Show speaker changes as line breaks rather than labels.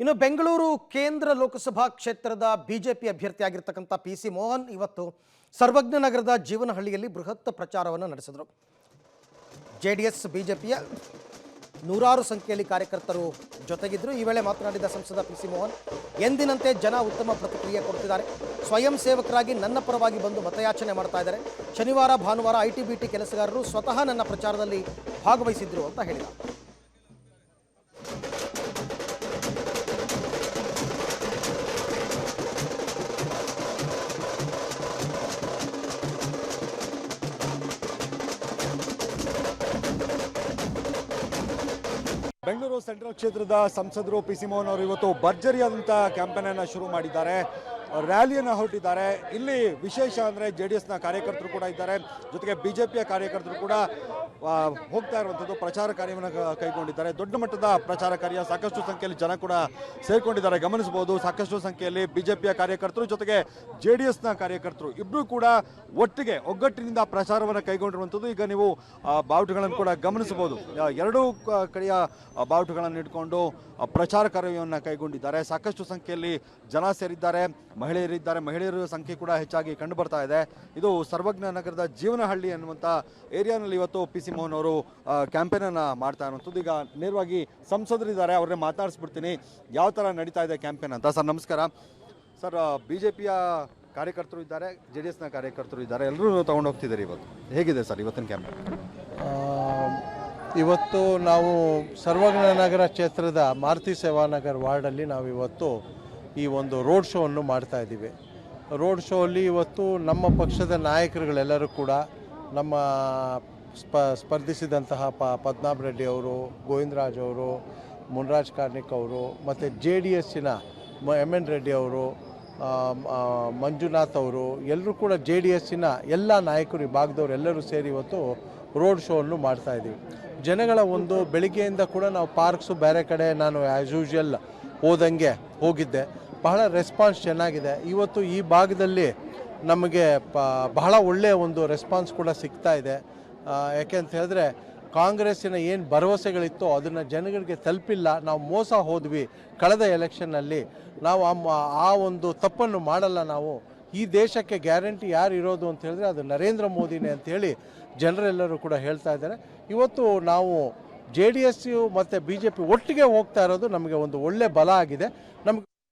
ಇನ್ನು ಬೆಂಗಳೂರು ಕೇಂದ್ರ ಲೋಕಸಭಾ ಕ್ಷೇತ್ರದ ಬಿಜೆಪಿ ಅಭ್ಯರ್ಥಿಯಾಗಿರ್ತಕ್ಕಂಥ ಪಿಸಿ ಮೋಹನ್ ಇವತ್ತು ಸರ್ವಜ್ಞ ನಗರದ ಜೀವನಹಳ್ಳಿಯಲ್ಲಿ ಬೃಹತ್ ಪ್ರಚಾರವನ್ನು ನಡೆಸಿದರು. ಜೆಡಿಎಸ್ ಬಿಜೆಪಿಯ ನೂರಾರು ಸಂಖ್ಯೆಯಲ್ಲಿ ಕಾರ್ಯಕರ್ತರು ಜೊತೆಗಿದ್ದರು. ಈ ವೇಳೆ ಮಾತನಾಡಿದ ಸಂಸದ ಪಿಸಿ ಮೋಹನ್, ಎಂದಿನಂತೆ ಜನ ಉತ್ತಮ ಪ್ರತಿಕ್ರಿಯೆ ಕೊಡ್ತಿದ್ದಾರೆ. ಸ್ವಯಂ ಸೇವಕರಾಗಿ ನನ್ನ ಪರವಾಗಿ ಬಂದು ಮತಯಾಚನೆ ಮಾಡ್ತಾ ಇದ್ದಾರೆ. ಶನಿವಾರ ಭಾನುವಾರ ಐಟಿ-ಬಿಟಿ ಕೆಲಸಗಾರರು ಸ್ವತಃ ನನ್ನ ಪ್ರಚಾರದಲ್ಲಿ ಭಾಗವಹಿಸಿದ್ರು ಅಂತ ಹೇಳಿದರು.
ಬೆಂಗಳೂರು ಸೆಂಟ್ರಲ್ ಕ್ಷೇತ್ರದ ಸಂಸದರು ಪಿಸಿ ಮೋಹನ್ ಅವರು ಇವತ್ತು ಭರ್ಜರಿಯಾದಂಥ ಕ್ಯಾಂಪೇನ್ ಅನ್ನು ಶುರು ಮಾಡಿದ್ದಾರೆ. ರ್ಯಾಲಿಯನ್ನು ಹೊರಟಿದ್ದಾರೆ. ಇಲ್ಲಿ ವಿಶೇಷ ಅಂದರೆ ಜೆಡಿಎಸ್ನ ಕಾರ್ಯಕರ್ತರು ಕೂಡ ಇದ್ದಾರೆ, ಜೊತೆಗೆ ಬಿಜೆಪಿಯ ಕಾರ್ಯಕರ್ತರು ಕೂಡ ಹೋಗ್ತಾ ಇರುವಂಥದ್ದು ಪ್ರಚಾರ ಕಾರ್ಯವನ್ನು ಕೈಗೊಂಡಿದ್ದಾರೆ. ದೊಡ್ಡ ಮಟ್ಟದ ಪ್ರಚಾರ ಕಾರ್ಯ, ಸಾಕಷ್ಟು ಸಂಖ್ಯೆಯಲ್ಲಿ ಜನ ಕೂಡ ಸೇರ್ಕೊಂಡಿದ್ದಾರೆ ಗಮನಿಸಬಹುದು. ಸಾಕಷ್ಟು ಸಂಖ್ಯೆಯಲ್ಲಿ ಬಿಜೆಪಿಯ ಕಾರ್ಯಕರ್ತರು ಜೊತೆಗೆ ಜೆಡಿಎಸ್ನ ಕಾರ್ಯಕರ್ತರು ಇಬ್ಬರು ಕೂಡ ಒಗ್ಗಟ್ಟಿನಿಂದ ಪ್ರಚಾರವನ್ನು ಕೈಗೊಂಡಿರುವಂಥದ್ದು. ಈಗ ನೀವು ಬಾವುಟಗಳನ್ನು ಕೂಡ ಗಮನಿಸಬಹುದು. ಎರಡೂ ಕಡೆಯ ಬಾವುಟಗಳನ್ನು ಇಟ್ಕೊಂಡು ಪ್ರಚಾರ ಕಾರ್ಯವನ್ನು ಕೈಗೊಂಡಿದ್ದಾರೆ. ಸಾಕಷ್ಟು ಸಂಖ್ಯೆಯಲ್ಲಿ ಜನ ಸೇರಿದ್ದಾರೆ, ಮಹಿಳೆಯರಿದ್ದಾರೆ. ಮಹಿಳೆಯರ ಸಂಖ್ಯೆ ಕೂಡ ಹೆಚ್ಚಾಗಿ ಕಂಡು ಬರ್ತಾ ಇದೆ. ಇದು ಸರ್ವಜ್ಞ ನಗರದ ಜೀವನಹಳ್ಳಿ ಅನ್ನುವಂಥ ಏರಿಯಾನಲ್ಲಿ ಇವತ್ತು ಪಿಸಿ ಮೋಹನ್ ಅವರು ಕ್ಯಾಂಪೇನ್ ಅನ್ನು ಮಾಡ್ತಾ ಇರುವಂಥದ್ದು. ಈಗ ನೇರವಾಗಿ ಸಂಸದರಿದ್ದಾರೆ, ಅವ್ರನ್ನೇ ಮಾತಾಡಿಸ್ಬಿಡ್ತೀನಿ ಯಾವ ಥರ ನಡೀತಾ ಇದೆ ಕ್ಯಾಂಪೇನ್ ಅಂತ. ಸರ್ ನಮಸ್ಕಾರ. ಸರ್, ಬಿಜೆಪಿಯ ಕಾರ್ಯಕರ್ತರು ಇದ್ದಾರೆ, ಜೆಡಿಎಸ್ನ ಕಾರ್ಯಕರ್ತರು ಇದ್ದಾರೆ, ಎಲ್ಲರೂ ತಗೊಂಡು ಹೋಗ್ತಿದ್ದಾರೆ. ಇವತ್ತು ಹೇಗಿದೆ ಸರ್ ಇವತ್ತಿನ ಕ್ಯಾಂಪೇನ್?
ಇವತ್ತು ನಾವು ಸರ್ವಜ್ಞ ನಗರ ಕ್ಷೇತ್ರದ ಮಾರುತಿ ಸೇವಾನಗರ್ ವಾರ್ಡಲ್ಲಿ ನಾವು ಇವತ್ತು ಈ ಒಂದು ರೋಡ್ ಶೋವನ್ನು ಮಾಡ್ತಾ ಇದ್ದೀವಿ. ರೋಡ್ ಶೋ ಅಲ್ಲಿ ಇವತ್ತು ನಮ್ಮ ಪಕ್ಷದ ನಾಯಕರುಗಳೆಲ್ಲರೂ ಕೂಡ, ನಮ್ಮ ಸ್ಪರ್ಧಿಸಿದಂತಹ ಪದ್ಮನಾಭ ರೆಡ್ಡಿ ಅವರು, ಗೋವಿಂದರಾಜ್ ಅವರು, ಮುನ್ರಾಜ್ ಕಾರ್ನಿಕ್ ಅವರು, ಮತ್ತು JDSನ MN ರೆಡ್ಡಿ ಅವರು, ಮಂಜುನಾಥ್ ಅವರು, ಎಲ್ಲರೂ ಕೂಡ JDSನ ಎಲ್ಲ ನಾಯಕರು, ಈ ಭಾಗದವರು ಎಲ್ಲರೂ ಸೇರಿ ಇವತ್ತು ರೋಡ್ ಶೋವನ್ನು ಮಾಡ್ತಾ ಇದ್ದೀವಿ. ಜನಗಳ ಒಂದು ಬೆಳಿಗ್ಗೆಯಿಂದ ಕೂಡ ನಾವು ಪಾರ್ಕ್ಸು ಬೇರೆ ಕಡೆ ನಾನು ಆ್ಯಸ್ ಯೂಶ್ವಲ್ ಹೋದಂಗೆ ಹೋಗಿದ್ದೆ. ಬಹಳ ರೆಸ್ಪಾನ್ಸ್ ಚೆನ್ನಾಗಿದೆ. ಇವತ್ತು ಈ ಭಾಗದಲ್ಲಿ ನಮಗೆ ಬಹಳ ಒಳ್ಳೆಯ ಒಂದು ರೆಸ್ಪಾನ್ಸ್ ಕೂಡ ಸಿಗ್ತಾ ಇದೆ. ಯಾಕೆಂತ ಹೇಳಿದ್ರೆ ಕಾಂಗ್ರೆಸ್ಸಿನ ಏನು ಭರವಸೆಗಳಿತ್ತೋ ಅದನ್ನು ಜನಗಳಿಗೆ ತಲುಪಿಲ್ಲ. ನಾವು ಮೋಸ ಹೋದ್ವಿ ಕಳೆದ ಎಲೆಕ್ಷನ್ನಲ್ಲಿ. ನಾವು ಆ ಒಂದು ತಪ್ಪನ್ನು ಮಾಡಲ್ಲ. ನಾವು ಈ ದೇಶಕ್ಕೆ ಗ್ಯಾರಂಟಿ ಯಾರು ಇರೋದು ಅಂತ ಹೇಳಿದ್ರೆ ಅದು ನರೇಂದ್ರ ಮೋದಿನೇ ಅಂಥೇಳಿ ಜನರೆಲ್ಲರೂ ಕೂಡ ಹೇಳ್ತಾ ಇದ್ದಾರೆ. ಇವತ್ತು ನಾವು JDS ಮತ್ತು BJP ಒಟ್ಟಿಗೆ ಹೋಗ್ತಾ ಇರೋದು ನಮಗೆ ಒಂದು ಒಳ್ಳೆ ಬಲ ಆಗಿದೆ. ನಮಗೆ